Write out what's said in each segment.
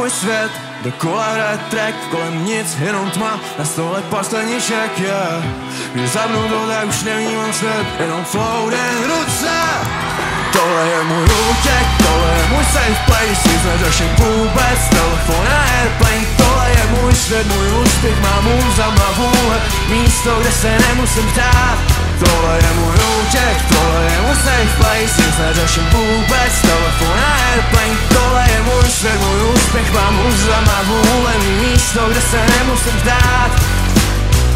můj svět, dokola hraje track, kolem nic, jenom tma, na stole pár skleniček, yeah. Když zapnu to, tak už nevnímám svět, jenom floating ruce. Tohle je můj útěk, tohle je můj safe place, nic neřeším vůbec, telefon a airplane. Tohle je můj svět, můj úspěch, má můza, má vůle, místo, kde se nemusím ptát. Tohle je můj útěk, tohle je můj safe place, nic neřeším vůbec, telefon a airplane. Tohle je můj svět, můj úspěch, má můza, má vůle, místo, kde se nemusím ptát.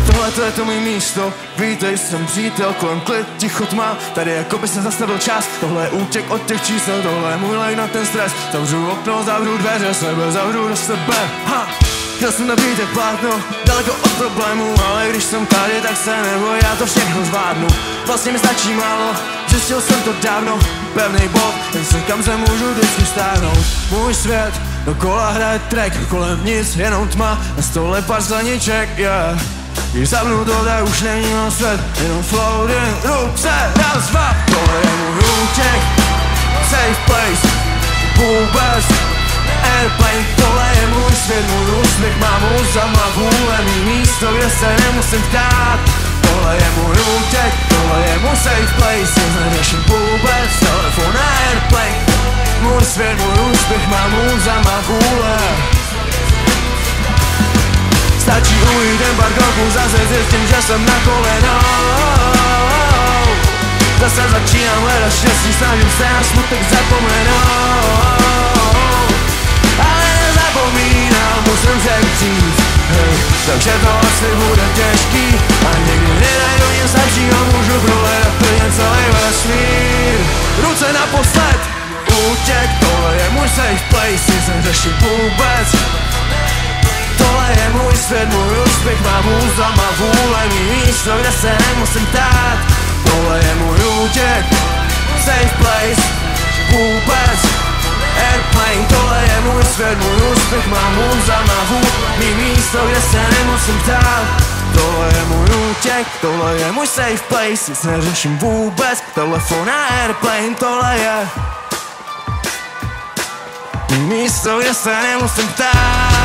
Tohle to je to mý místo, vítej, jsem přítel, kolem klid, ticho tma. Tady jako by se zastavil čas, tohle je útěk od těch čísel, tohle je můj lék na ten stres. Zavřu okno, zavřu dveře, sebe zavřu do sebe, ha. Chtěl jsem nabít jak plátno, daleko od problémů, ale když jsem tady, tak se neboj, já to všechno zvládnu. Vlastně mi stačí málo, zjistil jsem to dávno, pevný bod, jen se kam se můžu vždycky stáhnout. Můj svět, dokola hraje track, kolem nic, jenom tma, na stole pár skleniček, yeah. Když zapnu to, tak už nevnímám svět, jenom floating ruce, raz, dva. Tohle je můj útěk, safe place, vůbec, airplane. Tohle je můj svět, můj úspěch, má můza, má vůle, mý místo, kde se nemusím ptát. Tohle je můj útěk, tohle je můj safe place, nic neřeším vůbec, telefon a airplane. Můj svět, můj úspěch, má můza, má vůle. Stačí ujít jen pár kroků, zase zjistím, že jsem na kolenou. Zase začínám hledat štěstí, snažím se na smutek zapomenout. Ale nezapomínám, musím se říct, hej, takže to asi bude těžký. A někdy nenajdu nic lepšího, můžu prohledat klidně celý vesmír. Ruce naposled, útěk, tohle je můj safe place, nic neřeším vůbec. Tohle je můj svět, můj úspěch, má můza, má vůle, mý místo, kde se nemusím ptát. Tohle je můj útěk, safe place, vůbec, airplane. Tohle je můj svět, můj úspěch, má můza, má vůle, mý místo, kde se nemusím ptát. Tohle je můj útěk, tohle je můj safe place, nic neřeším vůbec, telefon a airplane. Tohle je mý místo, kde se nemusím ptát.